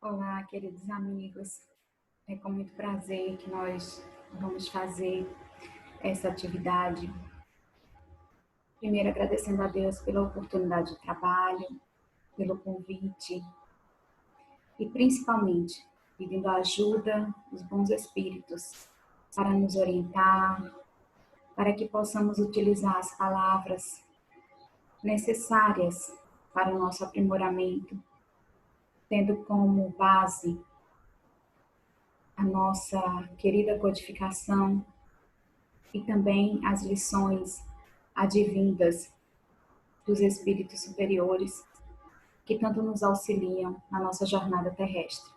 Olá, queridos amigos. É com muito prazer que nós vamos fazer essa atividade. Primeiro, agradecendo a Deus pela oportunidade de trabalho, pelo convite e, principalmente, pedindo a ajuda dos bons espíritos para nos orientar, para que possamos utilizar as palavras necessárias para o nosso aprimoramento, tendo como base a nossa querida codificação e também as lições advindas dos espíritos superiores que tanto nos auxiliam na nossa jornada terrestre.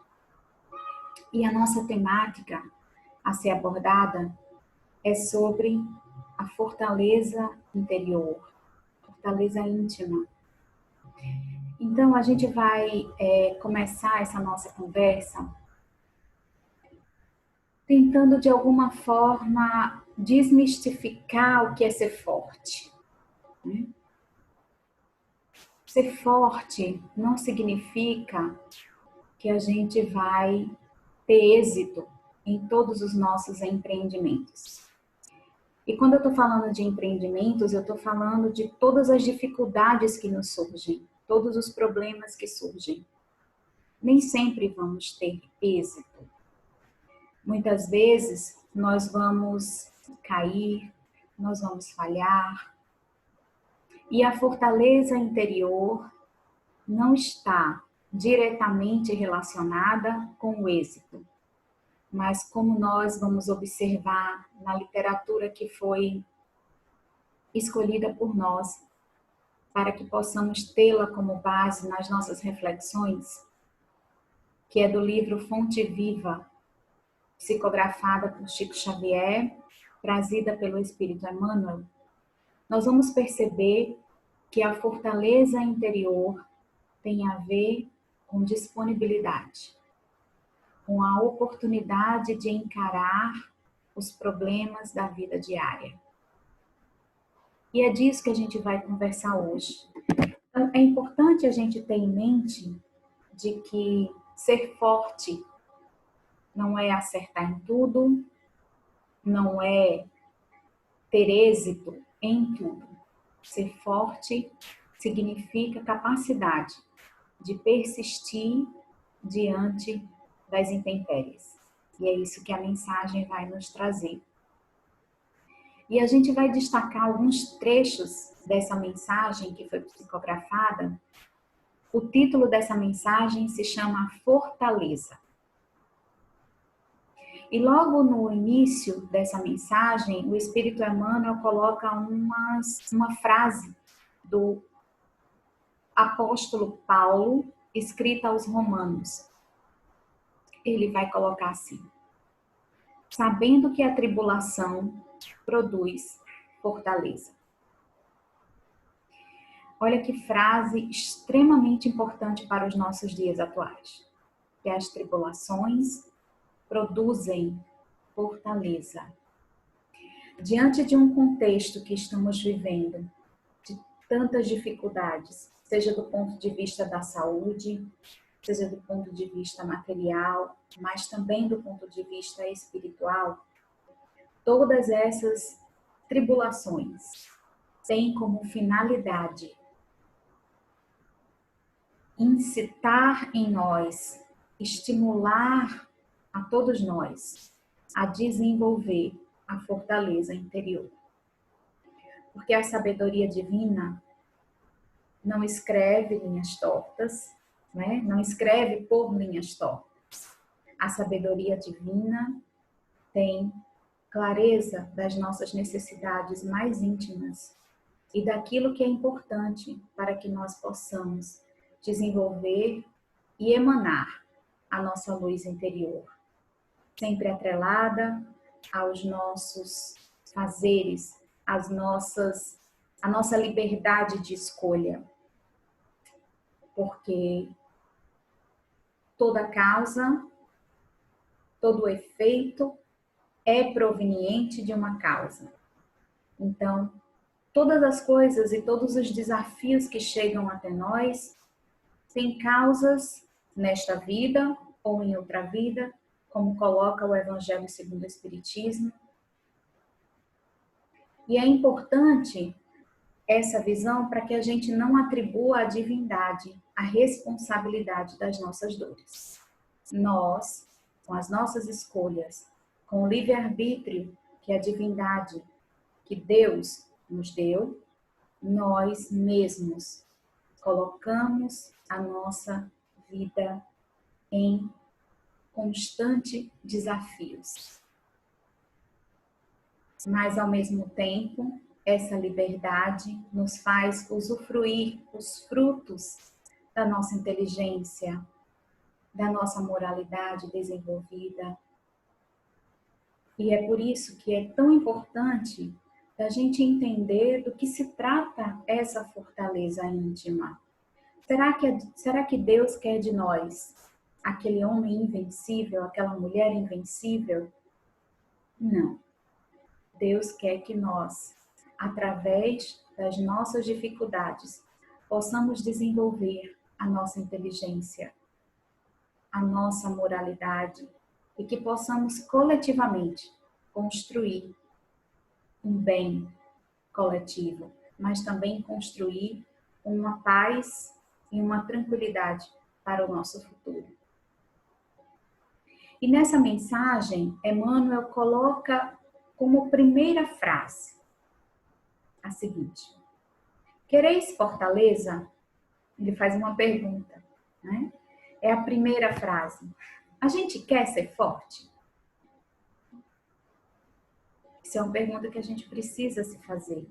E a nossa temática a ser abordada é sobre a fortaleza interior, fortaleza íntima. Então, a gente vai começar essa nossa conversa tentando, de alguma forma, desmistificar o que é ser forte. Ser forte não significa que a gente vai ter êxito em todos os nossos empreendimentos. E quando eu estou falando de empreendimentos, eu estou falando de todas as dificuldades que nos surgem, todos os problemas que surgem. Nem sempre vamos ter êxito. Muitas vezes nós vamos cair, nós vamos falhar. E a fortaleza interior não está diretamente relacionada com o êxito, mas como nós vamos observar na literatura que foi escolhida por nós, para que possamos tê-la como base nas nossas reflexões, que é do livro Fonte Viva, psicografada por Chico Xavier, trazida pelo Espírito Emmanuel, nós vamos perceber que a fortaleza interior tem a ver com disponibilidade, com a oportunidade de encarar os problemas da vida diária. E é disso que a gente vai conversar hoje. Então, é importante a gente ter em mente de que ser forte não é acertar em tudo, não é ter êxito em tudo. Ser forte significa capacidade de persistir diante das intempéries. E é isso que a mensagem vai nos trazer. E a gente vai destacar alguns trechos dessa mensagem que foi psicografada. O título dessa mensagem se chama Fortaleza. E logo no início dessa mensagem, o Espírito Emmanuel coloca uma frase do apóstolo Paulo, escrita aos Romanos. Ele vai colocar assim: sabendo que a tribulação produz fortaleza. Olha que frase extremamente importante para os nossos dias atuais. Que as tribulações produzem fortaleza. Diante de um contexto que estamos vivendo, de tantas dificuldades, seja do ponto de vista da saúde, seja do ponto de vista material, mas também do ponto de vista espiritual, todas essas tribulações têm como finalidade incitar em nós, estimular a todos nós a desenvolver a fortaleza interior. Porque a sabedoria divina não escreve linhas tortas, né? Não escreve por linhas tortas. A sabedoria divina tem clareza das nossas necessidades mais íntimas e daquilo que é importante para que nós possamos desenvolver e emanar a nossa luz interior, sempre atrelada aos nossos fazeres, a nossa liberdade de escolha. Porque toda causa, todo efeito é proveniente de uma causa. Então, todas as coisas e todos os desafios que chegam até nós têm causas nesta vida ou em outra vida, como coloca o Evangelho segundo o Espiritismo. E é importante essa visão para que a gente não atribua à divindade a responsabilidade das nossas dores. Nós, com as nossas escolhas, com o livre-arbítrio que a divindade, que Deus nos deu, nós mesmos colocamos a nossa vida em constante desafios. Mas, ao mesmo tempo, essa liberdade nos faz usufruir os frutos da nossa inteligência, da nossa moralidade desenvolvida. E é por isso que é tão importante a gente entender do que se trata essa fortaleza íntima. Será que Deus quer de nós aquele homem invencível, aquela mulher invencível? Não. Deus quer que nós, através das nossas dificuldades, possamos desenvolver a nossa inteligência, a nossa moralidade e que possamos coletivamente construir um bem coletivo, mas também construir uma paz e uma tranquilidade para o nosso futuro. E nessa mensagem, Emmanuel coloca como primeira frase a seguinte: quereis fortaleza? Ele faz uma pergunta, né? É a primeira frase. A gente quer ser forte? Isso é uma pergunta que a gente precisa se fazer.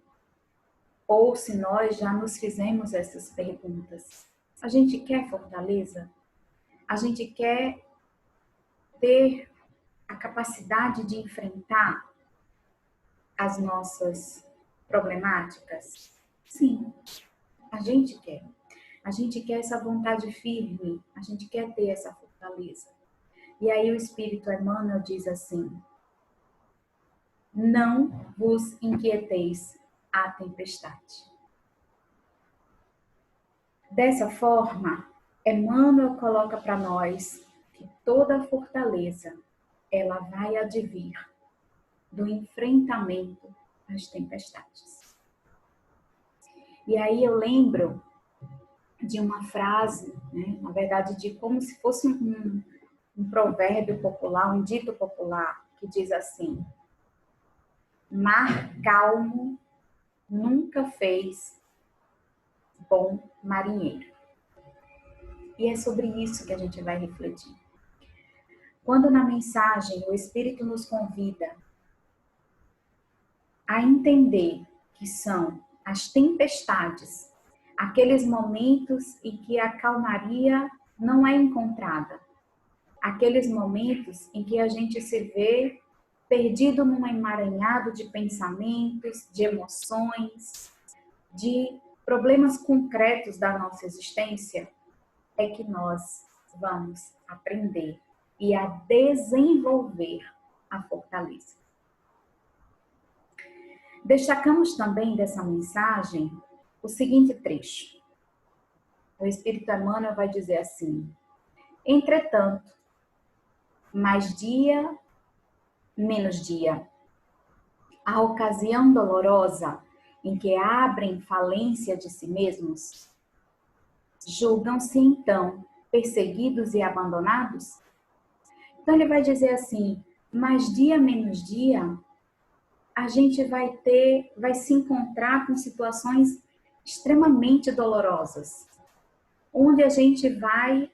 Ou se nós já nos fizemos essas perguntas. A gente quer fortaleza? A gente quer ter a capacidade de enfrentar as nossas problemáticas? Sim, a gente quer. A gente quer essa vontade firme, a gente quer ter essa fortaleza. E aí o Espírito Emmanuel diz assim: não vos inquieteis à tempestade. Dessa forma, Emmanuel coloca para nós que toda fortaleza ela vai advir do enfrentamento às tempestades. E aí eu lembro de uma frase, né, na verdade, de como se fosse um provérbio popular, um dito popular, que diz assim: mar calmo nunca fez bom marinheiro. E é sobre isso que a gente vai refletir. Quando na mensagem o Espírito nos convida a entender que são as tempestades, aqueles momentos em que a calmaria não é encontrada, aqueles momentos em que a gente se vê perdido num emaranhado de pensamentos, de emoções, de problemas concretos da nossa existência, é que nós vamos aprender e a desenvolver a fortaleza. Destacamos também dessa mensagem o seguinte trecho. O Espírito Emmanuel vai dizer assim: entretanto, mais dia, menos dia, a ocasião dolorosa em que abrem falência de si mesmos, julgam-se então perseguidos e abandonados? Então ele vai dizer assim: mais dia, menos dia, a gente vai se encontrar com situações extremamente dolorosas, onde a gente vai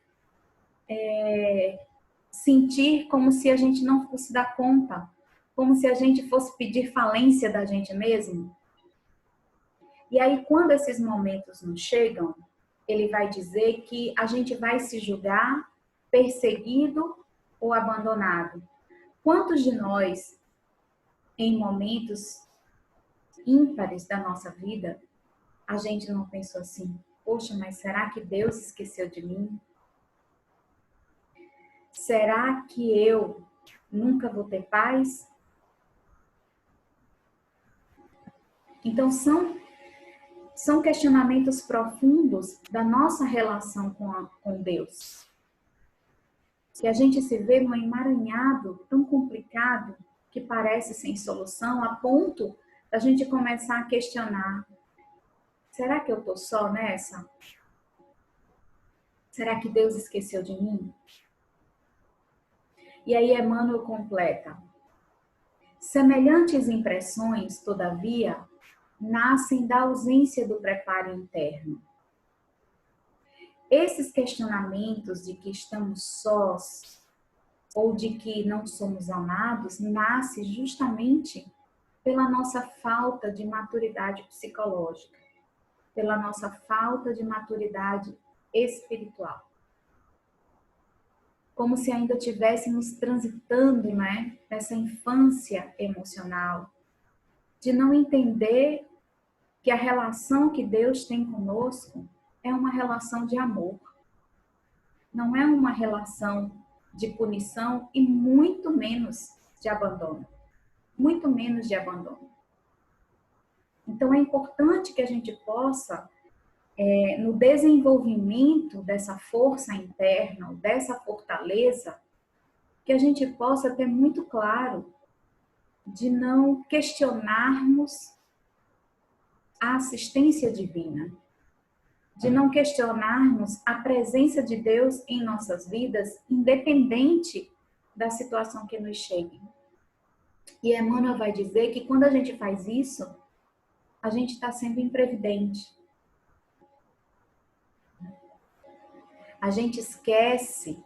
sentir como se a gente não fosse dar conta, como se a gente fosse pedir falência da gente mesmo. E aí, quando esses momentos nos chegam, ele vai dizer que a gente vai se julgar perseguido ou abandonado. Quantos de nós, em momentos ímpares da nossa vida, a gente não pensou assim: poxa, mas será que Deus esqueceu de mim? Será que eu nunca vou ter paz? Então, são questionamentos profundos da nossa relação com Deus. Que a gente se vê num emaranhado tão complicado que parece sem solução, a ponto da gente começar a questionar: será que eu estou só nessa? Será que Deus esqueceu de mim? E aí Emmanuel completa: semelhantes impressões, todavia, nascem da ausência do preparo interno. Esses questionamentos de que estamos sós ou de que não somos amados nascem justamente pela nossa falta de maturidade psicológica, pela nossa falta de maturidade espiritual. Como se ainda estivéssemos transitando, né, nessa infância emocional, de não entender que a relação que Deus tem conosco é uma relação de amor. Não é uma relação de punição e muito menos de abandono. Muito menos de abandono. Então é importante que a gente possa, no desenvolvimento dessa força interna, dessa fortaleza, que a gente possa ter muito claro de não questionarmos a assistência divina, de não questionarmos a presença de Deus em nossas vidas, independente da situação que nos chegue. E Emmanuel vai dizer que quando a gente faz isso, a gente está sendo imprevidente. A gente esquece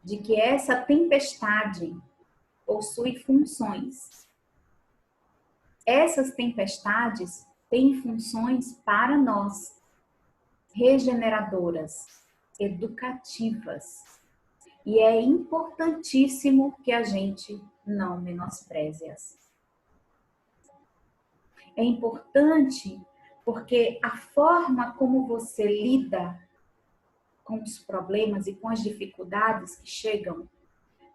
de que essa tempestade possui funções. Essas tempestades têm funções para nós, regeneradoras, educativas. E é importantíssimo que a gente não menospreze-as. É importante porque a forma como você lida com os problemas e com as dificuldades que chegam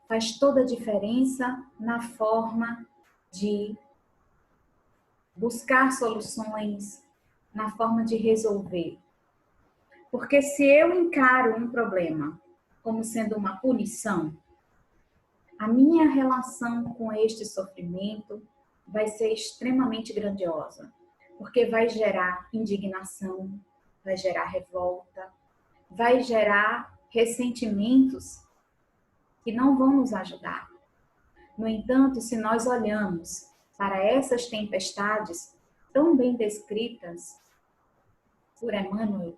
faz toda a diferença na forma de buscar soluções, na forma de resolver. Porque se eu encaro um problema como sendo uma punição, a minha relação com este sofrimento vai ser extremamente grandiosa, porque vai gerar indignação, vai gerar revolta, vai gerar ressentimentos que não vão nos ajudar. No entanto, se nós olhamos para essas tempestades tão bem descritas por Emmanuel,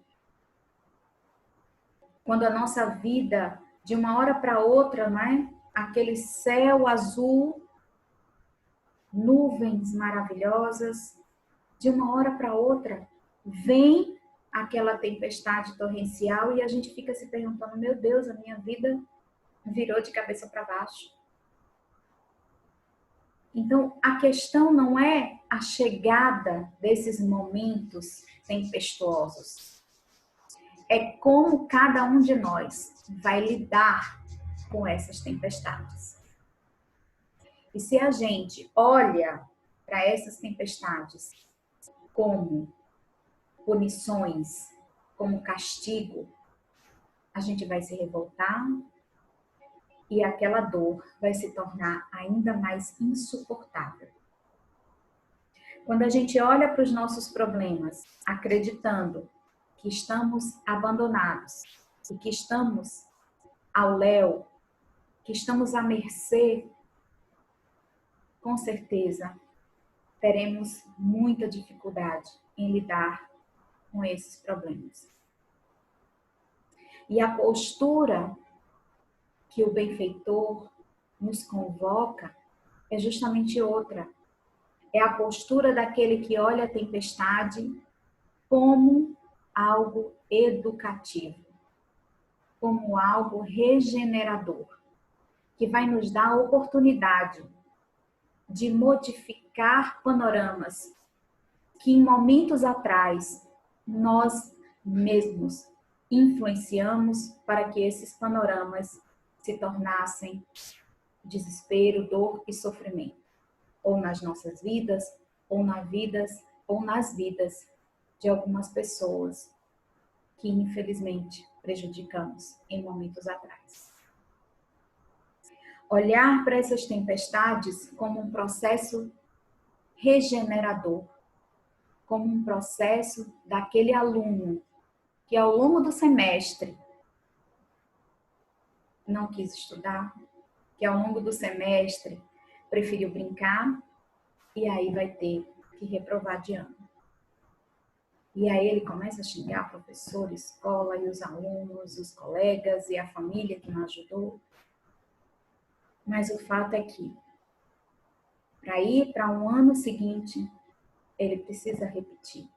quando a nossa vida, de uma hora para outra, não é? Aquele céu azul, nuvens maravilhosas, de uma hora para outra, vem aquela tempestade torrencial e a gente fica se perguntando: meu Deus, a minha vida virou de cabeça para baixo. Então, a questão não é a chegada desses momentos tempestuosos. É como cada um de nós vai lidar com essas tempestades. E se a gente olha para essas tempestades como punições, como castigo, a gente vai se revoltar e aquela dor vai se tornar ainda mais insuportável. Quando a gente olha para os nossos problemas, acreditando que estamos abandonados e que estamos ao léu, que estamos à mercê, com certeza teremos muita dificuldade em lidar com esses problemas. E a postura que o benfeitor nos convoca é justamente outra. É a postura daquele que olha a tempestade como algo educativo, como algo regenerador, que vai nos dar a oportunidade de modificar panoramas que em momentos atrás nós mesmos influenciamos para que esses panoramas se tornassem desespero, dor e sofrimento, ou nas nossas vidas, ou nas vidas de algumas pessoas que infelizmente prejudicamos em momentos atrás. Olhar para essas tempestades como um processo regenerador, como um processo daquele aluno que ao longo do semestre não quis estudar, que ao longo do semestre preferiu brincar e aí vai ter que reprovar de ano. E aí ele começa a xingar o professor, a escola e os alunos, os colegas e a família que não ajudou. Mas o fato é que, para ir para um ano seguinte, ele precisa repetir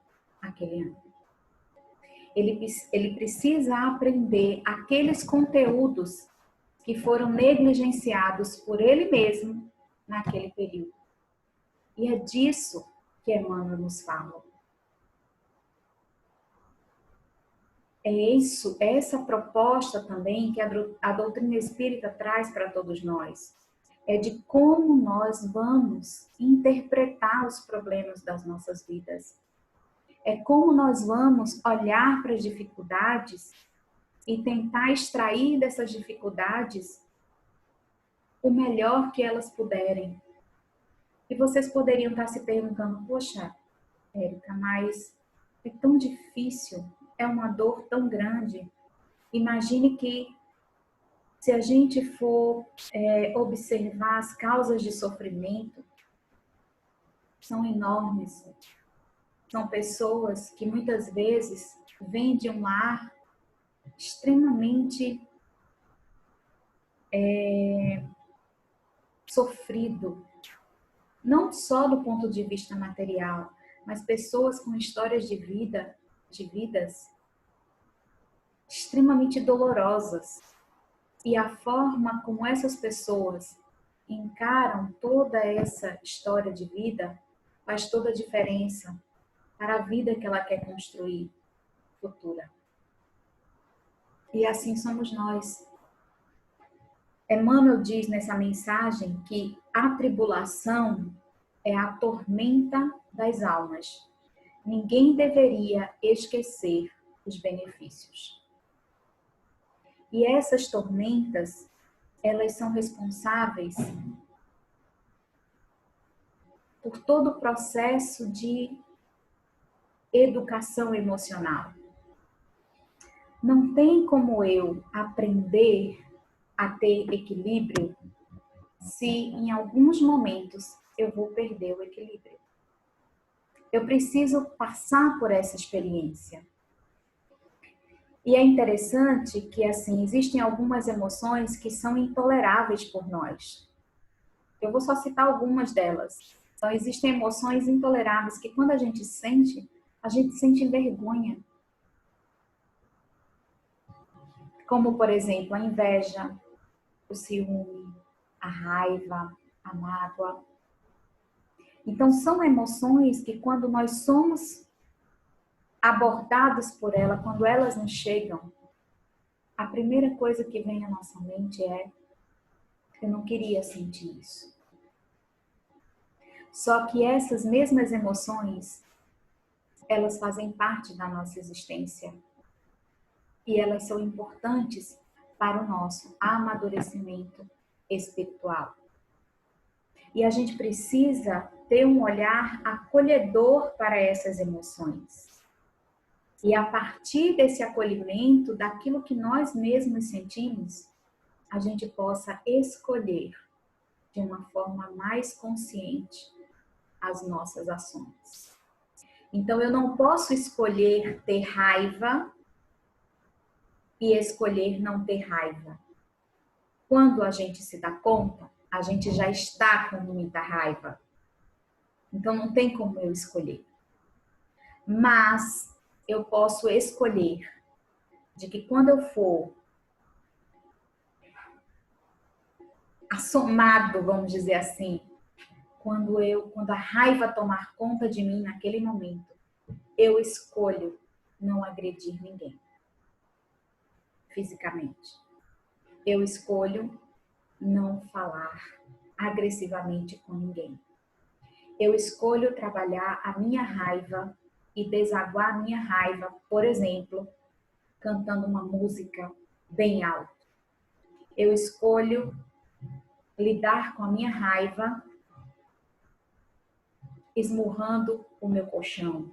aquele ano. Ele precisa aprender aqueles conteúdos que foram negligenciados por ele mesmo naquele período. E é disso que Emmanuel nos fala. É essa proposta também que a doutrina espírita traz para todos nós. É de como nós vamos interpretar os problemas das nossas vidas. É como nós vamos olhar para as dificuldades e tentar extrair dessas dificuldades o melhor que elas puderem. E vocês poderiam estar se perguntando, poxa, Érica, mas é tão difícil, é uma dor tão grande. Imagine que se a gente for observar as causas de sofrimento, são enormes. São pessoas que muitas vezes vêm de um lar extremamente sofrido, não só do ponto de vista material, mas pessoas com histórias de vidas extremamente dolorosas. E a forma como essas pessoas encaram toda essa história de vida faz toda a diferença para a vida que ela quer construir futura. E assim somos nós. Emmanuel diz nessa mensagem que a tribulação é a tormenta das almas. Ninguém deveria esquecer os benefícios. E essas tormentas, elas são responsáveis por todo o processo de educação emocional. Não tem como eu aprender a ter equilíbrio se em alguns momentos eu vou perder o equilíbrio. Eu preciso passar por essa experiência. E é interessante que, assim, existem algumas emoções que são intoleráveis por nós. Eu vou só citar algumas delas. Então, existem emoções intoleráveis que, quando a gente sente vergonha. Como, por exemplo, a inveja, o ciúme, a raiva, a mágoa. Então, são emoções que, quando nós somos abordados por ela, quando elas nos chegam, a primeira coisa que vem à nossa mente é: eu não queria sentir isso. Só que essas mesmas emoções, elas fazem parte da nossa existência. E elas são importantes para o nosso amadurecimento espiritual. E a gente precisa ter um olhar acolhedor para essas emoções. E a partir desse acolhimento, daquilo que nós mesmos sentimos, a gente possa escolher de uma forma mais consciente as nossas ações. Então, eu não posso escolher ter raiva e escolher não ter raiva. Quando a gente se dá conta, a gente já está com muita raiva. Então, não tem como eu escolher. Mas eu posso escolher de que quando eu for assomado, vamos dizer assim, quando a raiva tomar conta de mim naquele momento, eu escolho não agredir ninguém fisicamente. Eu escolho não falar agressivamente com ninguém. Eu escolho trabalhar a minha raiva e desaguar a minha raiva, por exemplo, cantando uma música bem alta. Eu escolho lidar com a minha raiva esmurrando o meu colchão.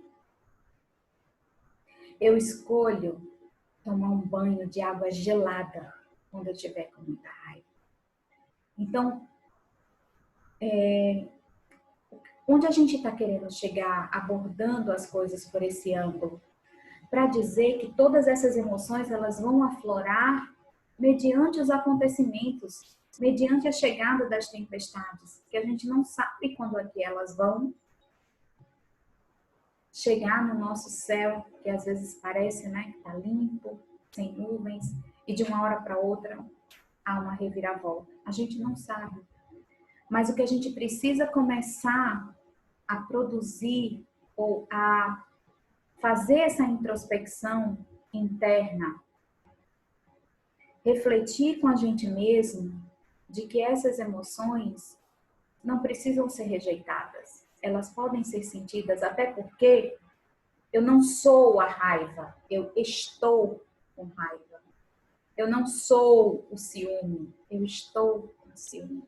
Eu escolho tomar um banho de água gelada quando eu estiver com muita raiva. Então, onde a gente está querendo chegar abordando as coisas por esse ângulo? Para dizer que todas essas emoções elas vão aflorar mediante os acontecimentos, mediante a chegada das tempestades, que a gente não sabe quando é que elas vão chegar no nosso céu, que às vezes parece, né, que está limpo, sem nuvens, e de uma hora para outra há uma reviravolta. A gente não sabe. Mas o que a gente precisa começar a produzir ou a fazer essa introspecção interna, refletir com a gente mesmo de que essas emoções não precisam ser rejeitadas. Elas podem ser sentidas, até porque eu não sou a raiva, eu estou com raiva. Eu não sou o ciúme, eu estou com ciúme.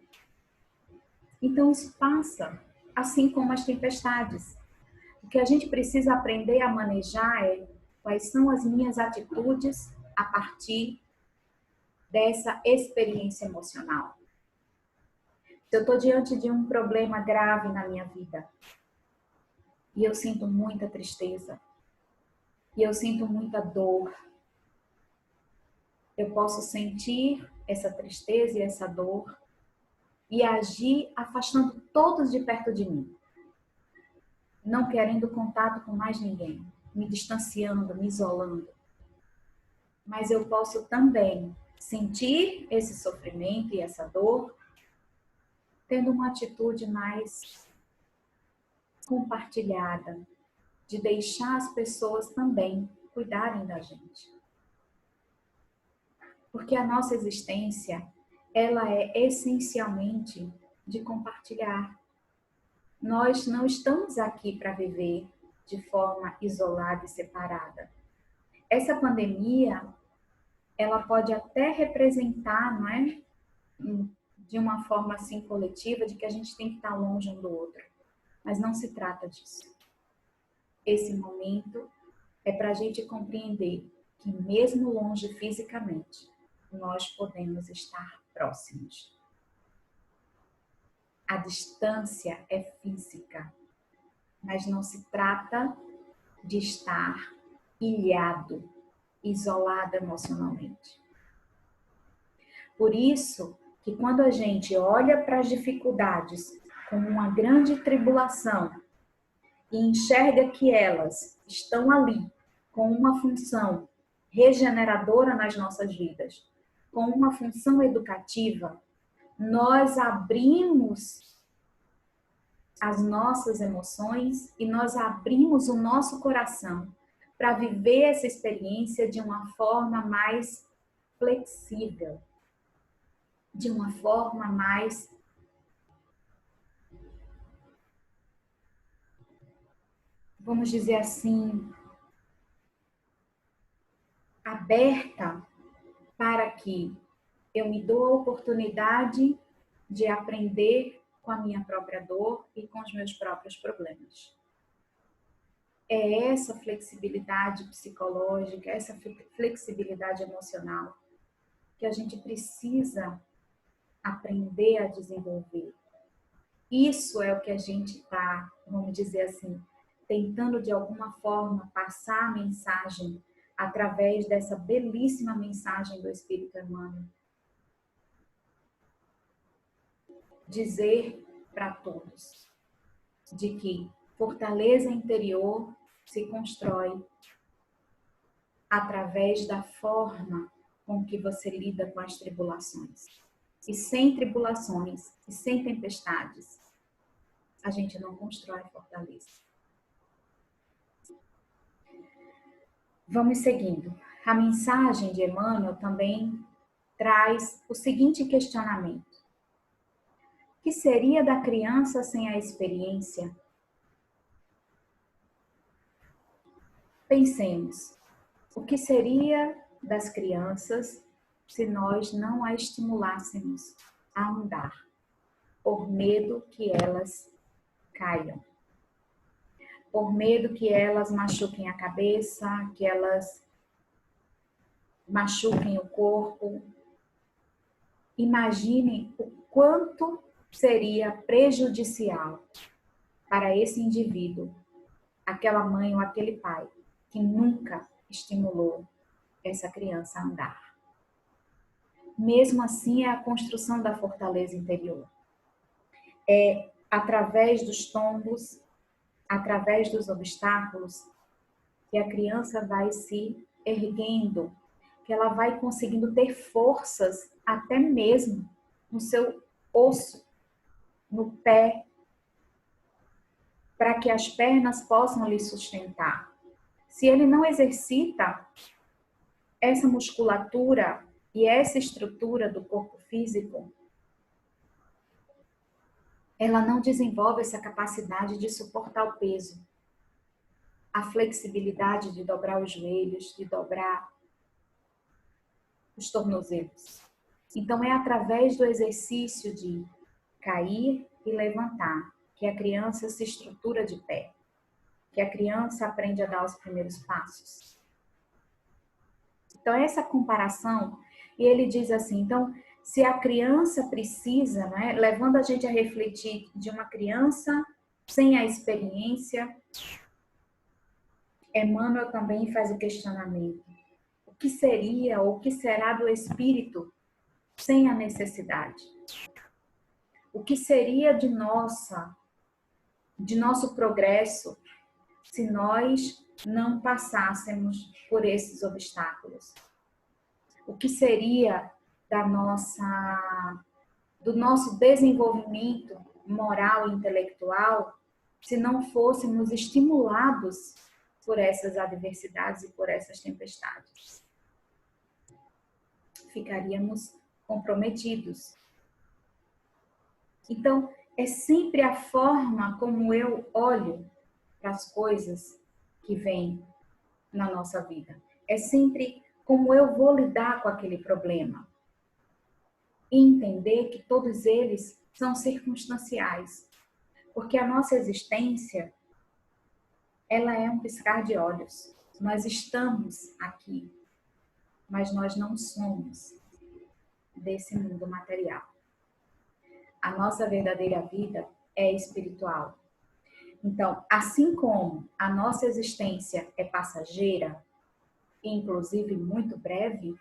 Então isso passa, assim como as tempestades. O que a gente precisa aprender a manejar é quais são as minhas atitudes a partir dessa experiência emocional. Se eu estou diante de um problema grave na minha vida e eu sinto muita tristeza e eu sinto muita dor, eu posso sentir essa tristeza e essa dor e agir afastando todos de perto de mim, não querendo contato com mais ninguém, me distanciando, me isolando. Mas eu posso também sentir esse sofrimento e essa dor, tendo uma atitude mais compartilhada, de deixar as pessoas também cuidarem da gente. Porque a nossa existência, ela é essencialmente de compartilhar. Nós não estamos aqui para viver de forma isolada e separada. Essa pandemia, ela pode até representar, não é? De uma forma assim coletiva, de que a gente tem que estar longe um do outro. Mas não se trata disso. Esse momento é para a gente compreender que mesmo longe fisicamente, nós podemos estar próximos. A distância é física, mas não se trata de estar ilhado, isolado emocionalmente. Por isso que quando a gente olha para as dificuldades como uma grande tribulação e enxerga que elas estão ali com uma função regeneradora nas nossas vidas, com uma função educativa, nós abrimos as nossas emoções e nós abrimos o nosso coração para viver essa experiência de uma forma mais flexível, de uma forma mais vamos dizer assim, aberta para que eu me dou a oportunidade de aprender com a minha própria dor e com os meus próprios problemas. É essa flexibilidade psicológica, essa flexibilidade emocional que a gente precisa aprender a desenvolver. Isso é o que a gente está, vamos dizer assim, tentando de alguma forma passar a mensagem através dessa belíssima mensagem do Espírito Emmanuel. Dizer para todos de que fortaleza interior se constrói através da forma com que você lida com as tribulações. E sem tribulações, e sem tempestades, a gente não constrói fortaleza. Vamos seguindo. A mensagem de Emmanuel também traz o seguinte questionamento: o que seria da criança sem a experiência? Pensemos, o que seria das crianças se nós não a estimulássemos a andar? por medo que elas caiam, por medo que elas machuquem a cabeça, que elas machuquem o corpo. Imagine o quanto seria prejudicial para esse indivíduo, aquela mãe ou aquele pai, que nunca estimulou essa criança a andar. Mesmo assim, é a construção da fortaleza interior. É através dos tombos, através dos obstáculos, que a criança vai se erguendo, que ela vai conseguindo ter forças até mesmo no seu osso, no pé, para que as pernas possam lhe sustentar. Se ele não exercita essa musculatura e essa estrutura do corpo físico, ela não desenvolve essa capacidade de suportar o peso, a flexibilidade de dobrar os joelhos, de dobrar os tornozelos. Então, é através do exercício de cair e levantar que a criança se estrutura de pé, que a criança aprende a dar os primeiros passos. Então, essa comparação, e ele diz assim, então, se a criança precisa, né, levando a gente a refletir de uma criança sem a experiência, Emmanuel também faz o questionamento. O que seria ou o que será do espírito sem a necessidade? O que seria de nosso progresso se nós não passássemos por esses obstáculos? O que seria do nosso desenvolvimento moral e intelectual se não fôssemos estimulados por essas adversidades e por essas tempestades? Ficaríamos comprometidos. Então, é sempre a forma como eu olho para as coisas que vêm na nossa vida. É sempre como eu vou lidar com aquele problema. E entender que todos eles são circunstanciais. Porque a nossa existência, ela é um piscar de olhos. Nós estamos aqui, mas nós não somos desse mundo material. A nossa verdadeira vida é espiritual. Então, assim como a nossa existência é passageira, inclusive muito breve,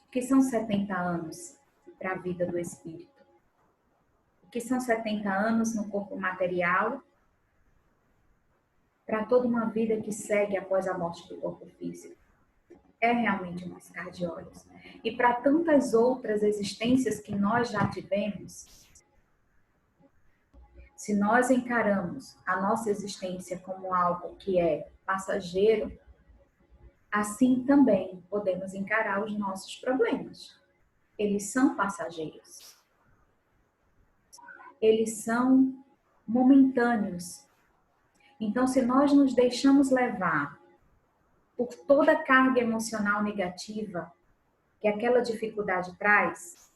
o que são 70 anos para a vida do espírito? O que são 70 anos no corpo material para toda uma vida que segue após a morte do corpo físico? É realmente um piscar de olhos. E para tantas outras existências que nós já tivemos, se nós encaramos a nossa existência como algo que é passageiro, assim também podemos encarar os nossos problemas. Eles são passageiros. Eles são momentâneos. Então, se nós nos deixamos levar por toda a carga emocional negativa que aquela dificuldade traz,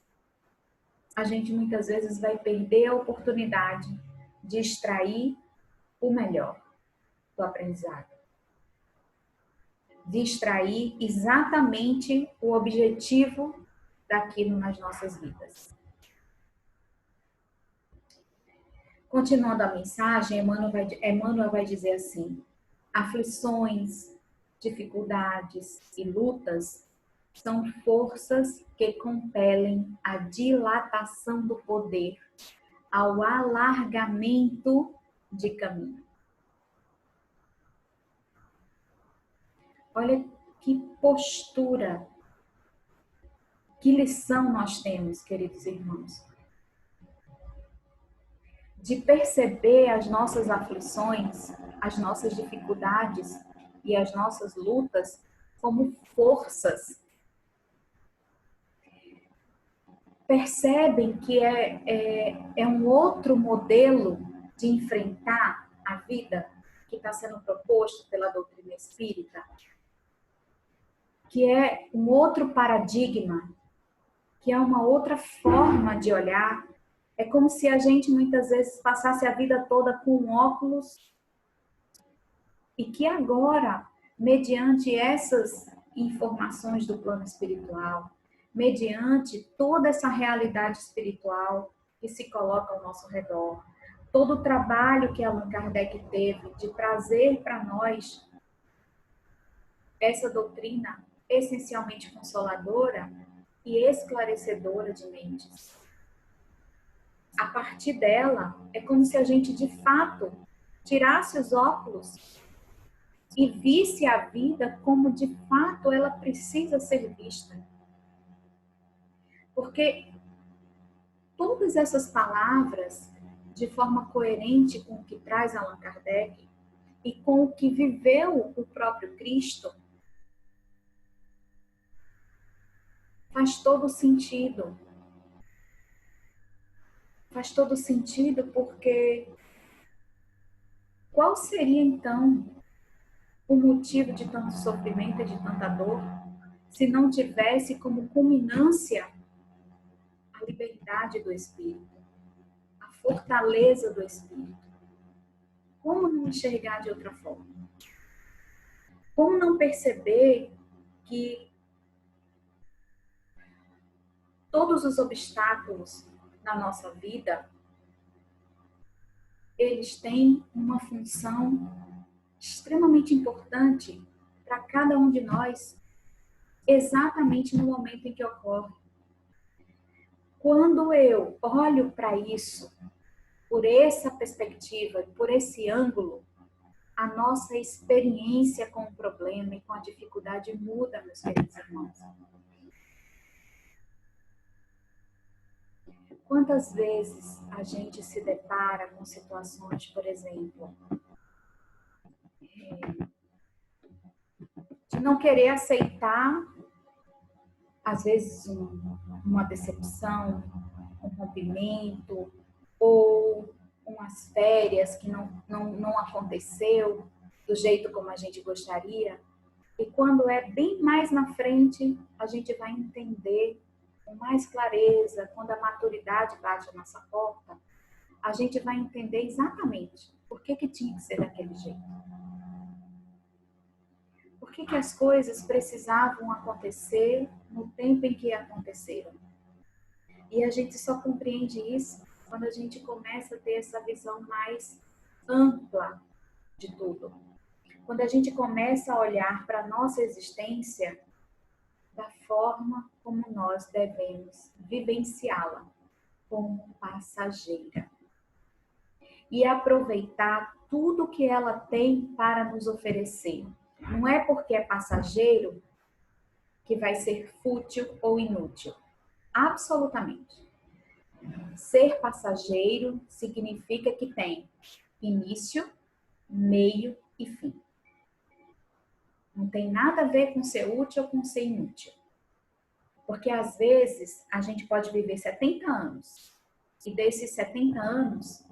a gente muitas vezes vai perder a oportunidade de extrair o melhor do aprendizado. De extrair exatamente o objetivo daquilo nas nossas vidas. Continuando a mensagem, Emmanuel vai dizer assim: aflições, dificuldades e lutas são forças que compelem a dilatação do poder ao alargamento de caminho. Olha que postura, que lição nós temos, queridos irmãos, de perceber as nossas aflições, as nossas dificuldades e as nossas lutas como forças. Percebem que é um outro modelo de enfrentar a vida que está sendo proposto pela doutrina espírita, que é um outro paradigma que é uma outra forma de olhar. É como se a gente muitas vezes passasse a vida toda com um óculos e que agora, mediante essas informações do plano espiritual, mediante toda essa realidade espiritual que se coloca ao nosso redor, todo o trabalho que Allan Kardec teve de trazer para nós essa doutrina essencialmente consoladora e esclarecedora de mentes. A partir dela, é como se a gente, de fato, tirasse os óculos e visse a vida como, de fato, ela precisa ser vista. Porque todas essas palavras, de forma coerente com o que traz Allan Kardec e com o que viveu o próprio Cristo, faz todo sentido. Faz todo sentido porque qual seria então o motivo de tanto sofrimento e de tanta dor se não tivesse como culminância a liberdade do espírito, a fortaleza do espírito? Como não enxergar de outra forma? Como não perceber que todos os obstáculos na nossa vida, eles têm uma função extremamente importante para cada um de nós, exatamente no momento em que ocorre. Quando eu olho para isso, por essa perspectiva, por esse ângulo, a nossa experiência com o problema e com a dificuldade muda, meus queridos irmãos. Quantas vezes a gente se depara com situações, por exemplo, de não querer aceitar, às vezes, uma decepção, um rompimento, ou umas férias que não aconteceu do jeito como a gente gostaria. E quando é bem mais na frente, a gente vai entender com mais clareza, quando a maturidade bate a nossa porta, a gente vai entender exatamente por que tinha que ser daquele jeito. Por que as coisas precisavam acontecer no tempo em que aconteceram. E a gente só compreende isso quando a gente começa a ter essa visão mais ampla de tudo. Quando a gente começa a olhar para a nossa existência da forma como nós devemos vivenciá-la, como passageira. E aproveitar tudo que ela tem para nos oferecer. Não é porque é passageiro que vai ser fútil ou inútil. Absolutamente. Ser passageiro significa que tem início, meio e fim. Não tem nada a ver com ser útil ou com ser inútil. Porque às vezes a gente pode viver 70 anos e desses 70 anos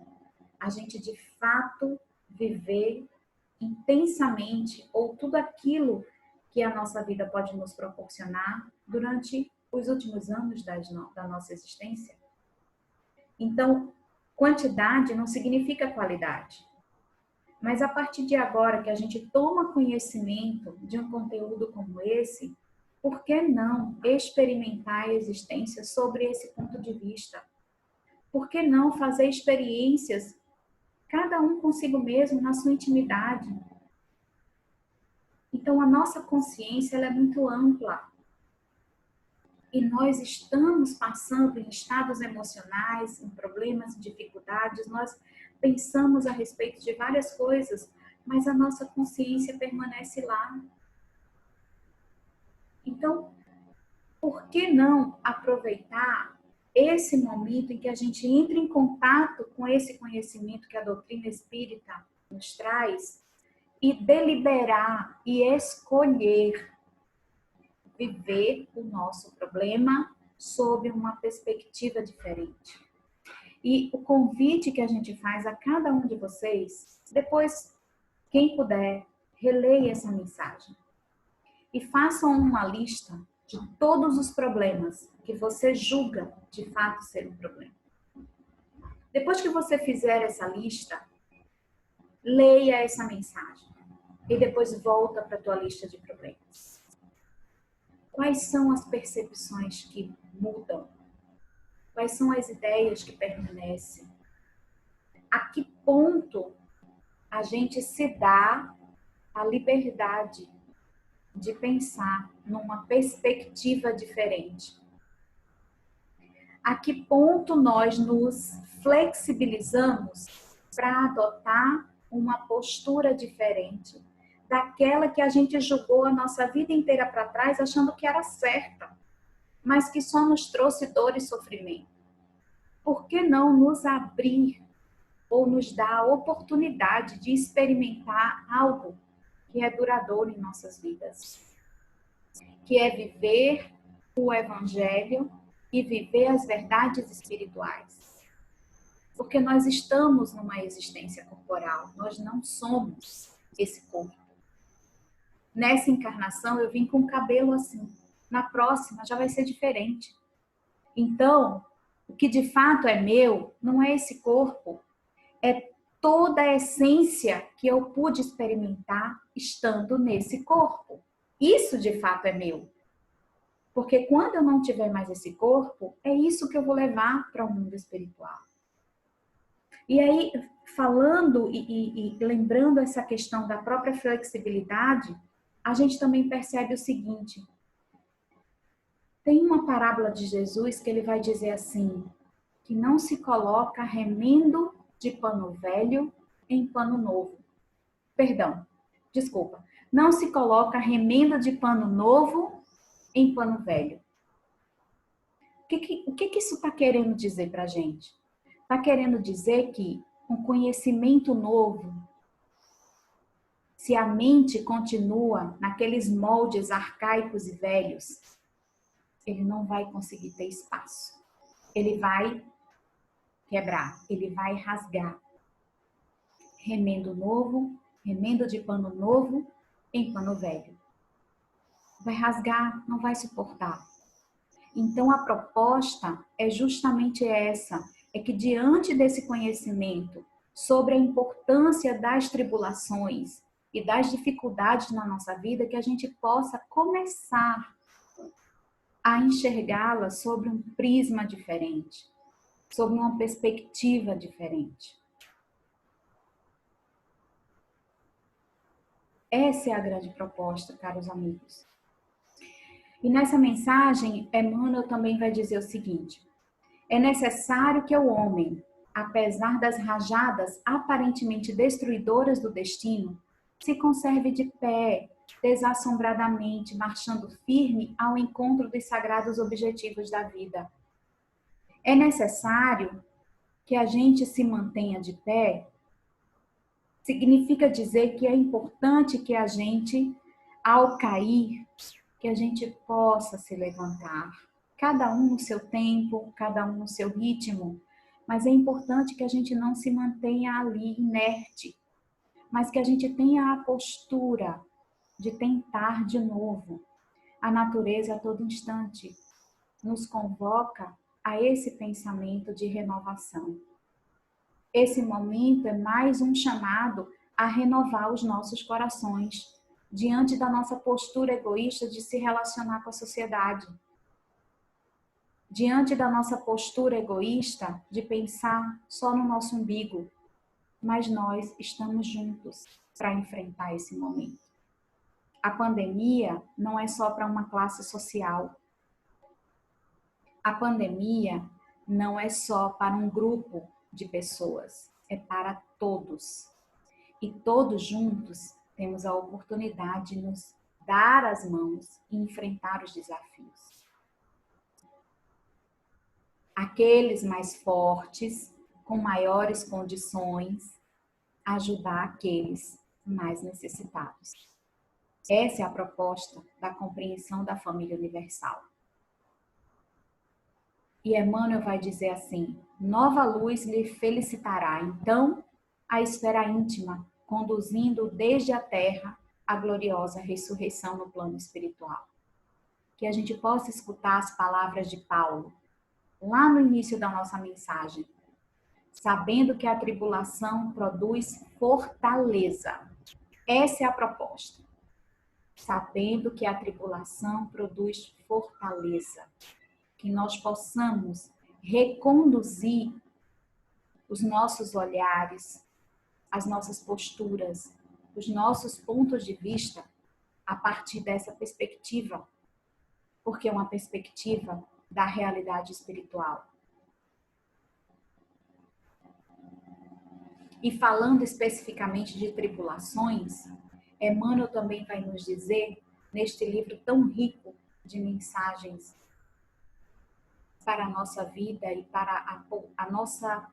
a gente de fato viver intensamente ou tudo aquilo que a nossa vida pode nos proporcionar durante os últimos anos da nossa existência. Então, quantidade não significa qualidade. Mas a partir de agora que a gente toma conhecimento de um conteúdo como esse, por que não experimentar a existência sobre esse ponto de vista? Por que não fazer experiências, cada um consigo mesmo, na sua intimidade? Então, a nossa consciência ela é muito ampla. E nós estamos passando em estados emocionais, em problemas, em dificuldades, nós pensamos a respeito de várias coisas, mas a nossa consciência permanece lá. Então, por que não aproveitar esse momento em que a gente entra em contato com esse conhecimento que a doutrina espírita nos traz e deliberar e escolher viver o nosso problema sob uma perspectiva diferente? E o convite que a gente faz a cada um de vocês, depois, quem puder, releia essa mensagem. E façam uma lista de todos os problemas que você julga de fato ser um problema. Depois que você fizer essa lista, leia essa mensagem e depois volta para a tua lista de problemas. Quais são as percepções que mudam? Quais são as ideias que permanecem? A que ponto a gente se dá a liberdade de pensar numa perspectiva diferente? A que ponto nós nos flexibilizamos para adotar uma postura diferente daquela que a gente julgou a nossa vida inteira para trás achando que era certa, mas que só nos trouxe dor e sofrimento? Por que não nos abrir ou nos dar a oportunidade de experimentar algo que é duradouro em nossas vidas? Que é viver o Evangelho e viver as verdades espirituais. Porque nós estamos numa existência corporal, nós não somos esse corpo. Nessa encarnação eu vim com o cabelo assim, na próxima já vai ser diferente. Então, o que de fato é meu não é esse corpo, é toda a essência que eu pude experimentar estando nesse corpo. Isso de fato é meu. Porque quando eu não tiver mais esse corpo, é isso que eu vou levar para o mundo espiritual. E aí, falando e lembrando essa questão da própria flexibilidade, a gente também percebe o seguinte: tem uma parábola de Jesus que ele vai dizer assim, que não se coloca remendo de pano velho em pano novo. Perdão, desculpa. Não se coloca remendo de pano novo em pano velho. O que isso está querendo dizer para a gente? Está querendo dizer que um conhecimento novo, se a mente continua naqueles moldes arcaicos e velhos, ele não vai conseguir ter espaço. Ele vai quebrar, ele vai rasgar. Remendo novo, remendo de pano novo em pano velho. Vai rasgar, não vai suportar. Então a proposta é justamente essa, é que diante desse conhecimento sobre a importância das tribulações e das dificuldades na nossa vida, que a gente possa começar a enxergá-las sobre um prisma diferente, sobre uma perspectiva diferente. Essa é a grande proposta, caros amigos. E nessa mensagem, Emmanuel também vai dizer o seguinte: é necessário que o homem, apesar das rajadas aparentemente destruidoras do destino, se conserve de pé, desassombradamente, marchando firme ao encontro dos sagrados objetivos da vida. É necessário que a gente se mantenha de pé, significa dizer que é importante que a gente, ao cair, que a gente possa se levantar. Cada um no seu tempo, cada um no seu ritmo, mas é importante que a gente não se mantenha ali inerte, mas que a gente tenha a postura de tentar de novo. A natureza a todo instante nos convoca a esse pensamento de renovação. Esse momento é mais um chamado a renovar os nossos corações diante da nossa postura egoísta de se relacionar com a sociedade. Diante da nossa postura egoísta de pensar só no nosso umbigo, mas nós estamos juntos para enfrentar esse momento. A pandemia não é só para uma classe social. A pandemia não é só para um grupo de pessoas, é para todos. E todos juntos temos a oportunidade de nos dar as mãos e enfrentar os desafios. Aqueles mais fortes, com maiores condições, ajudar aqueles mais necessitados. Essa é a proposta da compreensão da família universal. E Emmanuel vai dizer assim: nova luz lhe felicitará, então, a esfera íntima, conduzindo desde a terra a gloriosa ressurreição no plano espiritual. que a gente possa escutar as palavras de Paulo, lá no início da nossa mensagem, sabendo que a tribulação produz fortaleza. Essa é a proposta. Sabendo que a tribulação produz fortaleza. Que nós possamos reconduzir os nossos olhares, as nossas posturas, os nossos pontos de vista a partir dessa perspectiva, porque é uma perspectiva da realidade espiritual. E falando especificamente de tribulações, Emmanuel também vai nos dizer, neste livro tão rico de mensagens para a nossa vida e para a nossa,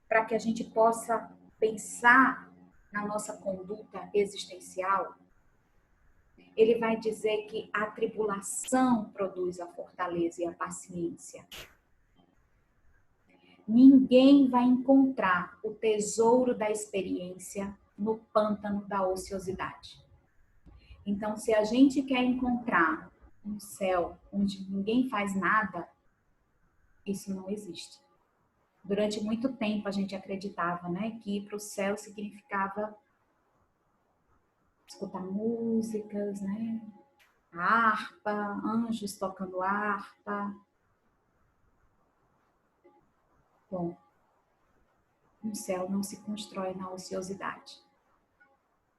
para que a gente possa pensar na nossa conduta existencial, ele vai dizer que a tribulação produz a fortaleza e a paciência. Ninguém vai encontrar o tesouro da experiência no pântano da ociosidade. Então, se a gente quer encontrar um céu onde ninguém faz nada, isso não existe. Durante muito tempo a gente acreditava, né, que ir para o céu significava escutar músicas, né, harpa, anjos tocando harpa. Bom, um céu não se constrói na ociosidade.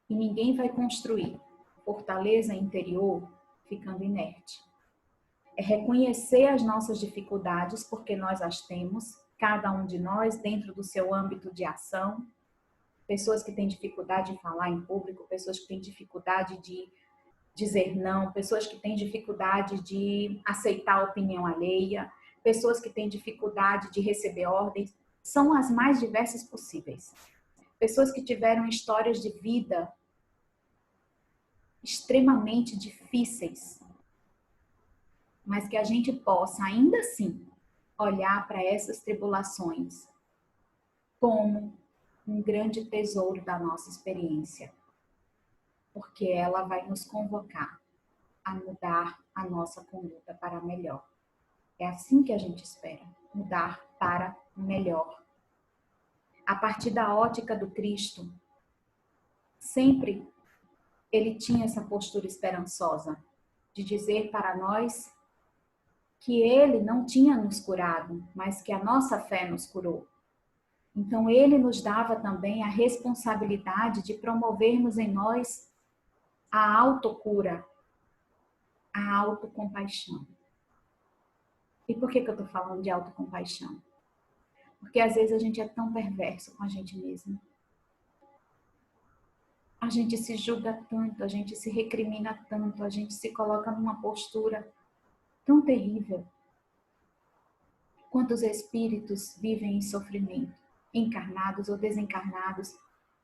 E ninguém vai construir fortaleza interior ficando inerte. É reconhecer as nossas dificuldades, porque nós as temos, cada um de nós, dentro do seu âmbito de ação. Pessoas que têm dificuldade de falar em público, pessoas que têm dificuldade de dizer não, pessoas que têm dificuldade de aceitar a opinião alheia, pessoas que têm dificuldade de receber ordens, são as mais diversas possíveis. Pessoas que tiveram histórias de vida extremamente difíceis, mas que a gente possa, ainda assim, olhar para essas tribulações como um grande tesouro da nossa experiência, porque ela vai nos convocar a mudar a nossa conduta para melhor. É assim que a gente espera, mudar para melhor. A partir da ótica do Cristo, sempre ele tinha essa postura esperançosa de dizer para nós que ele não tinha nos curado, mas que a nossa fé nos curou. Então ele nos dava também a responsabilidade de promovermos em nós a autocura, a autocompaixão. E por que eu estou falando de autocompaixão? Porque às vezes a gente é tão perverso com a gente mesmo. A gente se julga tanto, a gente se recrimina tanto, a gente se coloca numa postura tão terrível. Quantos espíritos vivem em sofrimento, encarnados ou desencarnados,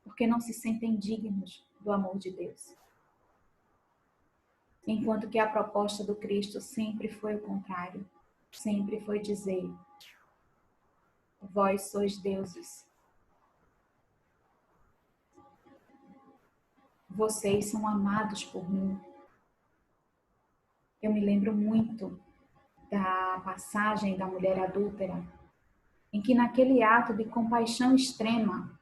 porque não se sentem dignos do amor de Deus. Enquanto que a proposta do Cristo sempre foi o contrário. Sempre foi dizer: vós sois deuses. Vocês são amados por mim. Eu me lembro muito da passagem da mulher adúltera, em que naquele ato de compaixão extrema,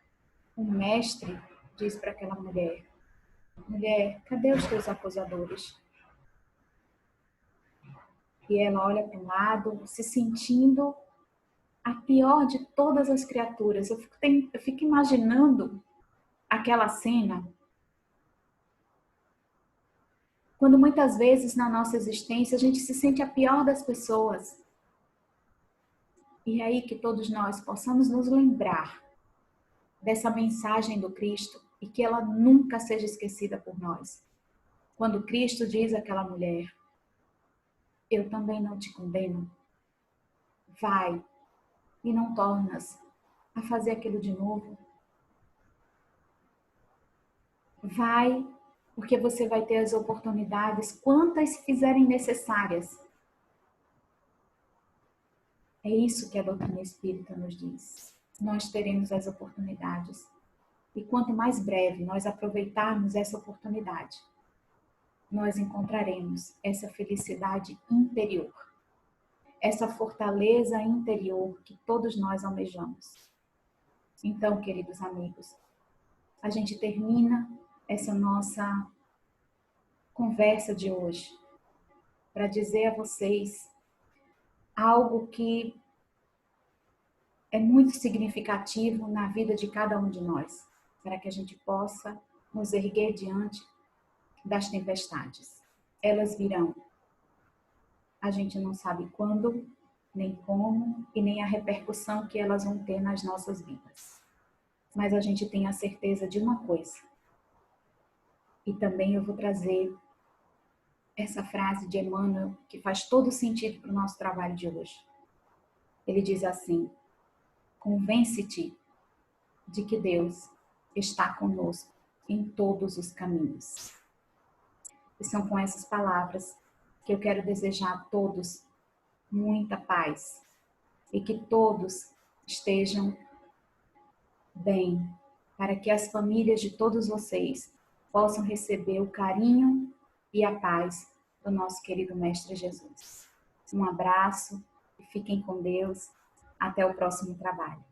o mestre diz para aquela mulher: mulher, cadê os teus acusadores? E ela olha para um lado, se sentindo a pior de todas as criaturas. Eu fico imaginando aquela cena, quando muitas vezes na nossa existência a gente se sente a pior das pessoas. E é aí que todos nós possamos nos lembrar dessa mensagem do Cristo e que ela nunca seja esquecida por nós. Quando Cristo diz àquela mulher: eu também não te condeno. Vai e não tornas a fazer aquilo de novo. Vai, porque você vai ter as oportunidades, quantas fizerem necessárias. É isso que a doutrina espírita nos diz. Nós teremos as oportunidades. E quanto mais breve nós aproveitarmos essa oportunidade, nós encontraremos essa felicidade interior, essa fortaleza interior que todos nós almejamos. Então, queridos amigos, a gente termina essa nossa conversa de hoje para dizer a vocês algo que é muito significativo na vida de cada um de nós, para que a gente possa nos erguer diante das tempestades. Elas virão. A gente não sabe quando, nem como e nem a repercussão que elas vão ter nas nossas vidas. Mas a gente tem a certeza de uma coisa. E também eu vou trazer essa frase de Emmanuel que faz todo sentido para o nosso trabalho de hoje. Ele diz assim: convence-te de que Deus está conosco em todos os caminhos. E são com essas palavras que eu quero desejar a todos muita paz e que todos estejam bem, para que as famílias de todos vocês possam receber o carinho e a paz do nosso querido Mestre Jesus. Um abraço e fiquem com Deus. Até o próximo trabalho.